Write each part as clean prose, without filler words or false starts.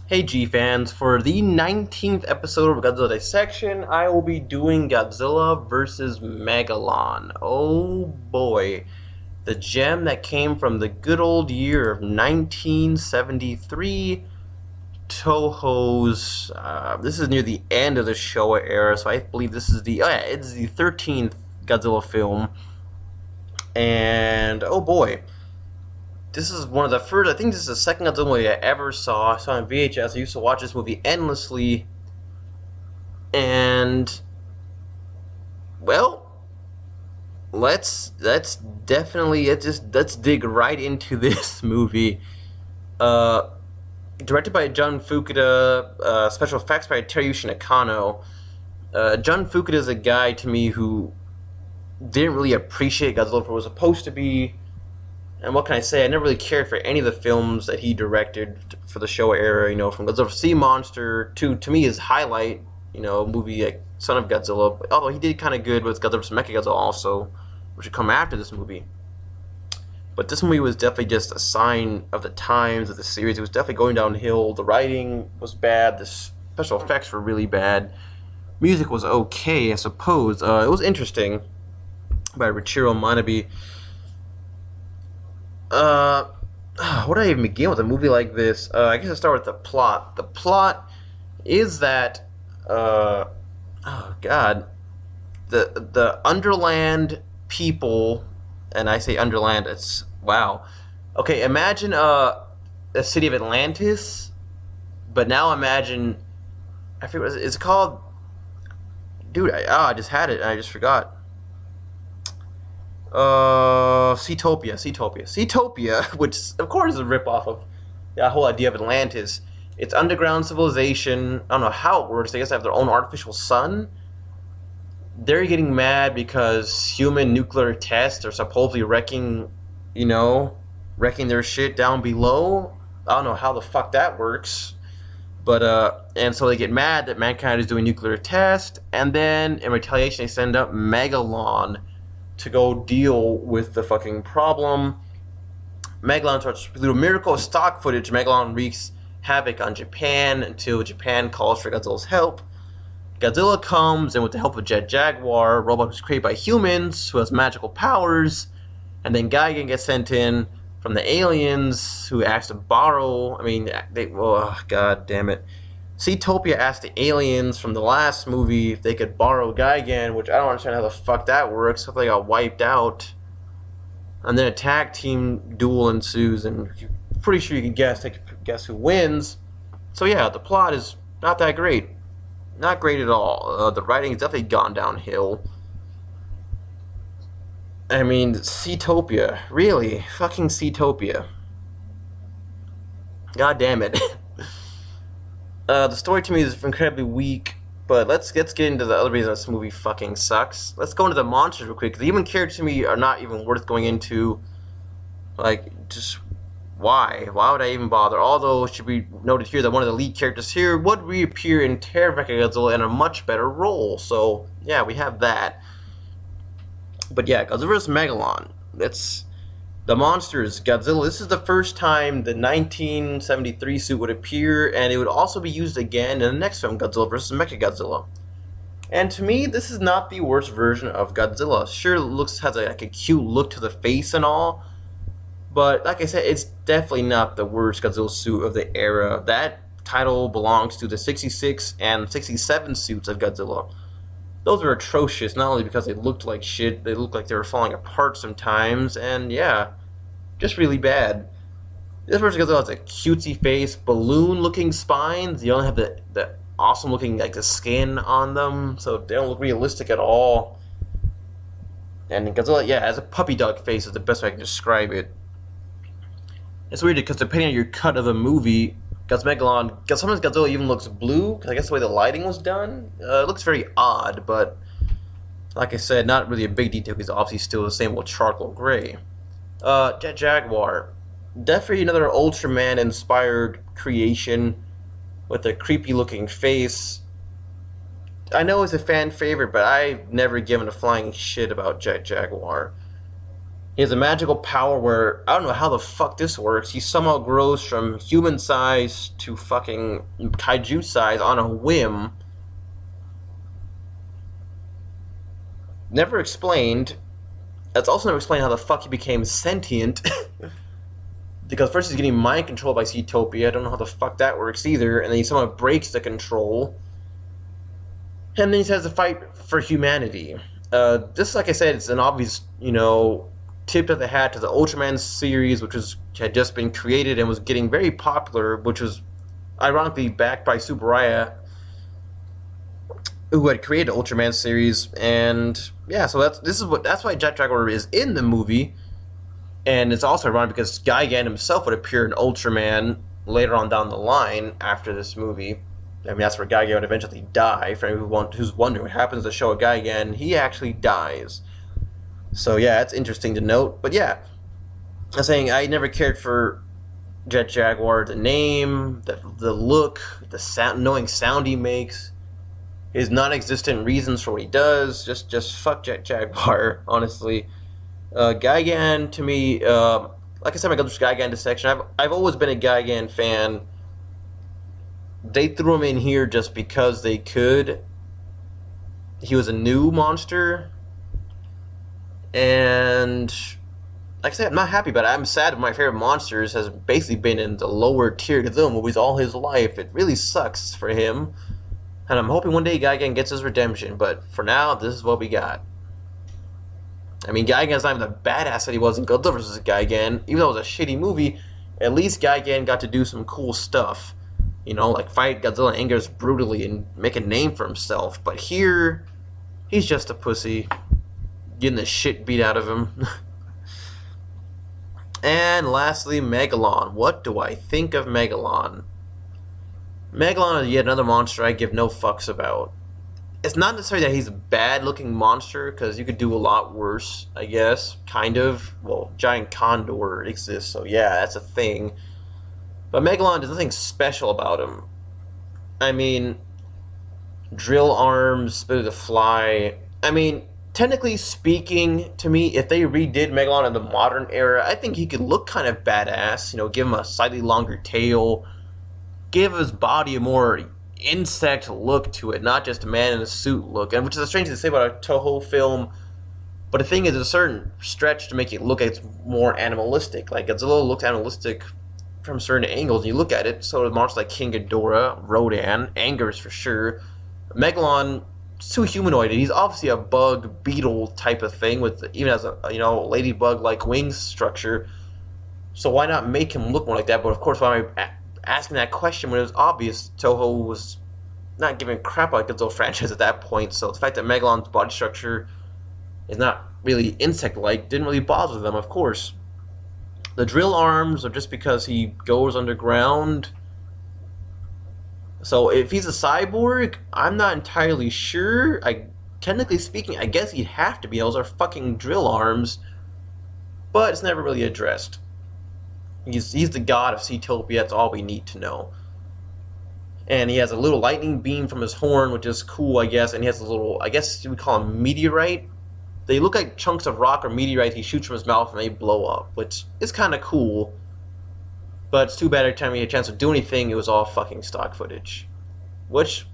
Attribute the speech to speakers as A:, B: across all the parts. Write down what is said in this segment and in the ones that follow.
A: Hey G fans, for the 19th episode of Godzilla Dissection, I will be doing Godzilla vs. Megalon. Oh boy, the gem that came from the good old year of 1973, Toho's, this is near the end of the Showa era, so I believe this is it's the 13th Godzilla film, and oh boy, this is one of the first. I think this is the second Godzilla movie I ever saw. I saw it on VHS. I used to watch this movie endlessly, and well, let's definitely let's dig right into this movie. Uh, Directed by Jun Fukuda, special effects by Teruyushi Nakano. Jun Fukuda is a guy to me who didn't really appreciate Godzilla for what it was supposed to be. And what can I say? I never really cared for any of the films that he directed for the Showa era. You know, from Godzilla Sea Monster to me his highlight. You know, movie like Son of Godzilla. Although he did kind of good with Godzilla vs. Mechagodzilla also, which would come after this movie. But this movie was definitely just a sign of the times of the series. It was definitely going downhill. The writing was bad. The special effects were really bad. Music was okay, I suppose. It was interesting by Richiro Manabe. What do I even begin with a movie like this? I guess I'll start with the plot. The plot is that, oh god, the Underland people, and I say Underland, it's wow. Okay, imagine the city of Atlantis, but now imagine, I forget what it's called. Dude, I just had it and I just forgot. Seatopia, which of course is a ripoff of the whole idea of Atlantis. It's underground civilization. I don't know how it works. I guess they have their own artificial sun. They're getting mad because human nuclear tests are supposedly wrecking their shit down below. I don't know how the fuck that works. But, and so they get mad that mankind is doing nuclear tests, and then in retaliation they send up Megalon to go deal with the fucking problem. Megalon starts through a miracle of stock footage. Megalon wreaks havoc on Japan until Japan calls for Godzilla's help. Godzilla comes, and with the help of Jet Jaguar, a robot who's created by humans who has magical powers, and then Gigan gets sent in from the aliens who asked to borrow. God damn it. Seatopia asked the aliens from the last movie if they could borrow Gigan, which I don't understand how the fuck that works. So they got wiped out. And then a tag team duel ensues, and you're pretty sure you can guess who wins. So yeah, the plot is not that great. Not great at all. The writing has definitely gone downhill. I mean, Seatopia. Really? Fucking Seatopia. God damn it. The story to me is incredibly weak, but let's get into the other reason this movie fucking sucks. Let's go into the monsters real quick. The human characters to me are not even worth going into. Like, just why? Why would I even bother? Although it should be noted here that one of the lead characters here would reappear in Terror of Mechagodzilla in a much better role. So yeah, we have that. But yeah, Godzilla vs. Megalon. That's the monsters. Godzilla. This is the first time the 1973 suit would appear, and it would also be used again in the next film, Godzilla vs. Mechagodzilla. And to me, this is not the worst version of Godzilla. Sure, it has a cute look to the face and all, but like I said, it's definitely not the worst Godzilla suit of the era. That title belongs to the 66 and 67 suits of Godzilla. Those were atrocious, not only because they looked like shit, they looked like they were falling apart sometimes, and yeah, just really bad. This version Godzilla has a cutesy face, balloon-looking spines. You don't have the awesome-looking, like, the skin on them, so they don't look realistic at all. And Godzilla, yeah, has a puppy dog face is the best way I can describe it. It's weird because depending on your cut of the movie, sometimes Godzilla even looks blue, because I guess the way the lighting was done. It looks very odd, but like I said, not really a big detail, because obviously still the same old charcoal gray. Jet Jaguar. Definitely another Ultraman-inspired creation with a creepy-looking face. I know it's a fan favorite, but I've never given a flying shit about Jet Jaguar. He has a magical power where I don't know how the fuck this works. He somehow grows from human size to fucking kaiju size on a whim. Never explained. That's also never explained how the fuck he became sentient. Because first he's getting mind controlled by Seatopia. I don't know how the fuck that works either. And then he somehow breaks the control. And then he has to fight for humanity. This, like I said, it's an obvious, tip of the hat to the Ultraman series, which had just been created and was getting very popular, which was ironically backed by Subaraya, who had created the Ultraman series. And yeah, so that's why Jet Jaguar is in the movie. And it's also ironic because Gigan himself would appear in Ultraman later on down the line after this movie. I mean, that's where Gigan would eventually die. For anyone who's wondering what happens to show Gigan, he actually dies. So yeah, it's interesting to note. But yeah, I'm saying I never cared for Jet Jaguar. The name, the look, the sound, annoying sound he makes, his non-existent reasons for what he does. Just fuck Jet Jaguar, honestly. Gigan, to me, like I said, I go through Gigan Dissection. I've always been a Gigan fan. They threw him in here just because they could. He was a new monster. And like I said, I'm not happy about it. I'm sad that my favorite monsters has basically been in the lower tier Godzilla movies all his life. It really sucks for him. And I'm hoping one day Gigan gets his redemption. But for now, this is what we got. I mean, Gigan's not even the badass that he was in Godzilla vs. Gigan. Even though it was a shitty movie, at least Gigan got to do some cool stuff. Like fight Godzilla and Angus brutally and make a name for himself. But here, he's just a pussy. Getting the shit beat out of him. And lastly, Megalon. What do I think of Megalon? Megalon is yet another monster I give no fucks about. It's not necessarily that he's a bad-looking monster, because you could do a lot worse, I guess. Kind of. Well, Giant Condor exists, so yeah, that's a thing. But Megalon, there's nothing special about him. I mean, drill arms, ability to fly. I mean, technically speaking, to me, if they redid Megalon in the modern era, I think he could look kind of badass. Give him a slightly longer tail. Give his body a more insect look to it, not just a man in a suit look. And which is a strange thing to say about a Toho film. But the thing is, there's a certain stretch to make it look like it's more animalistic. Like, Godzilla looks animalistic from certain angles. You look at it, so the monsters like King Ghidorah, Rodan, Angus for sure. Megalon, too humanoid. He's obviously a bug beetle type of thing with even as a ladybug like wing structure. So why not make him look more like that? But of course, why am I asking that question when it was obvious Toho was not giving a crap about Godzilla franchise at that point? So the fact that Megalon's body structure is not really insect-like didn't really bother them, of course. The drill arms are just because he goes underground. So if he's a cyborg, I'm not entirely sure. Technically speaking, I guess he'd have to be. Those are fucking drill arms. But it's never really addressed. He's the god of Seatopia, that's all we need to know. And he has a little lightning beam from his horn, which is cool, I guess. And he has a little, I guess you would call him meteorite. They look like chunks of rock or meteorite he shoots from his mouth and they blow up, which is kind of cool. But it's too bad every time he had a chance to do anything, it was all fucking stock footage. Which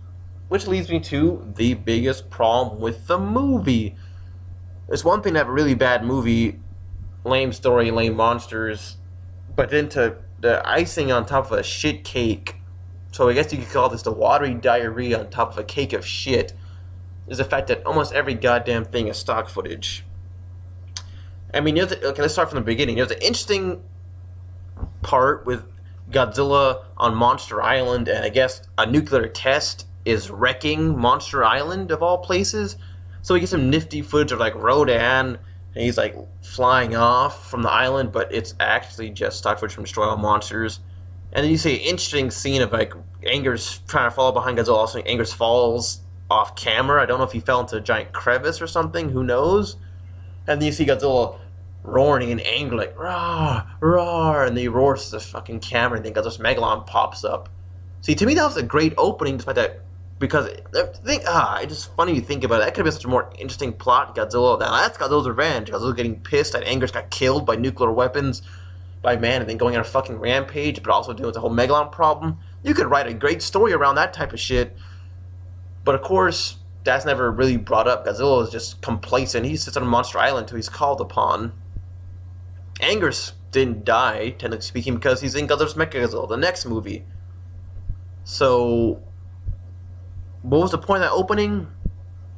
A: leads me to the biggest problem with the movie. It's one thing to have a really bad movie, lame story, lame monsters, but then to the icing on top of a shit cake, so I guess you could call this the watery diarrhea on top of a cake of shit, is the fact that almost every goddamn thing is stock footage. I mean, okay, let's start from the beginning. There's an interesting part with Godzilla on Monster Island, and I guess a nuclear test is wrecking Monster Island, of all places. So we get some nifty footage of, like, Rodan, and he's, like, flying off from the island, but it's actually just stock footage from Destroy All Monsters. And then you see an interesting scene of, like, Angus trying to follow behind Godzilla. Also, Angus falls off camera. I don't know if he fell into a giant crevice or something. Who knows? And then you see Godzilla roaring in anger, like, roar, roar, and then he roars to the fucking camera, and then Godzilla's Megalon pops up. See, to me, that was a great opening, despite that because it's just funny to think about it. That could have been such a more interesting plot. Godzilla. Now that's Godzilla's revenge. Godzilla getting pissed that Angus got killed by nuclear weapons by man, and then going on a fucking rampage, but also dealing with the whole Megalon problem. You could write a great story around that type of shit. But of course, that's never really brought up. Godzilla is just complacent. He sits on a monster island until he's called upon. Angus didn't die, technically speaking, because he's in Godzilla's Mechagodzilla, the next movie. So, what was the point of that opening?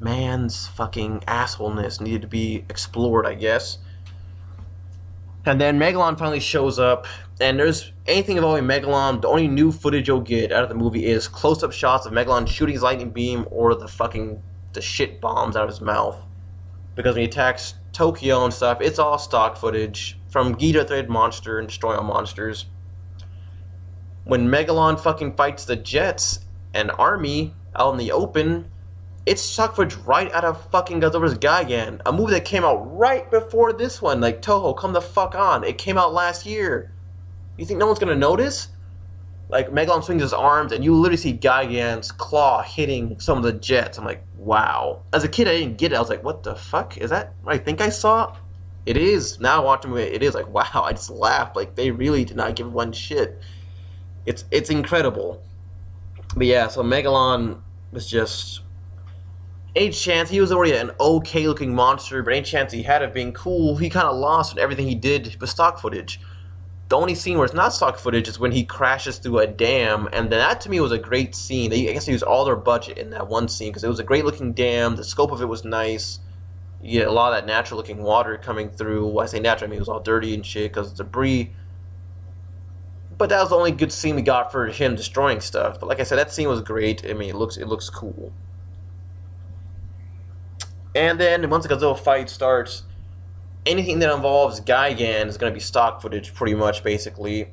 A: Man's fucking assholeness needed to be explored, I guess. And then Megalon finally shows up, and there's anything involving Megalon, the only new footage you'll get out of the movie is close-up shots of Megalon shooting his lightning beam or the shit bombs out of his mouth. Because when he attacks Tokyo and stuff, it's all stock footage from Ghidorah Thread Monster and Destroy All Monsters. When Megalon fucking fights the Jets and Army out in the open, it's stock footage right out of fucking Godzilla's Gigan, a movie that came out right before this one. Like, Toho, come the fuck on. It came out last year. You think no one's gonna notice? Like, Megalon swings his arms, and you literally see Gigan's claw hitting some of the jets. I'm like, wow. As a kid, I didn't get it. I was like, what the fuck? Is that what I think I saw? It is. Now watching it, it is like, wow. I just laughed. Like, they really did not give one shit. It's incredible. But yeah, so Megalon was just... any chance, he was already an okay looking monster, but any chance he had of being cool, he kind of lost with everything he did with stock footage. The only scene where it's not stock footage is when he crashes through a dam, and that to me was a great scene. I guess they used all their budget in that one scene, because it was a great looking dam, the scope of it was nice, you get a lot of that natural looking water coming through. When I say natural, I mean it was all dirty and shit, because debris. But that was the only good scene we got for him destroying stuff. But like I said, that scene was great. I mean, it looks cool. And then once the Godzilla fight starts, anything that involves Gigan is going to be stock footage, pretty much, basically.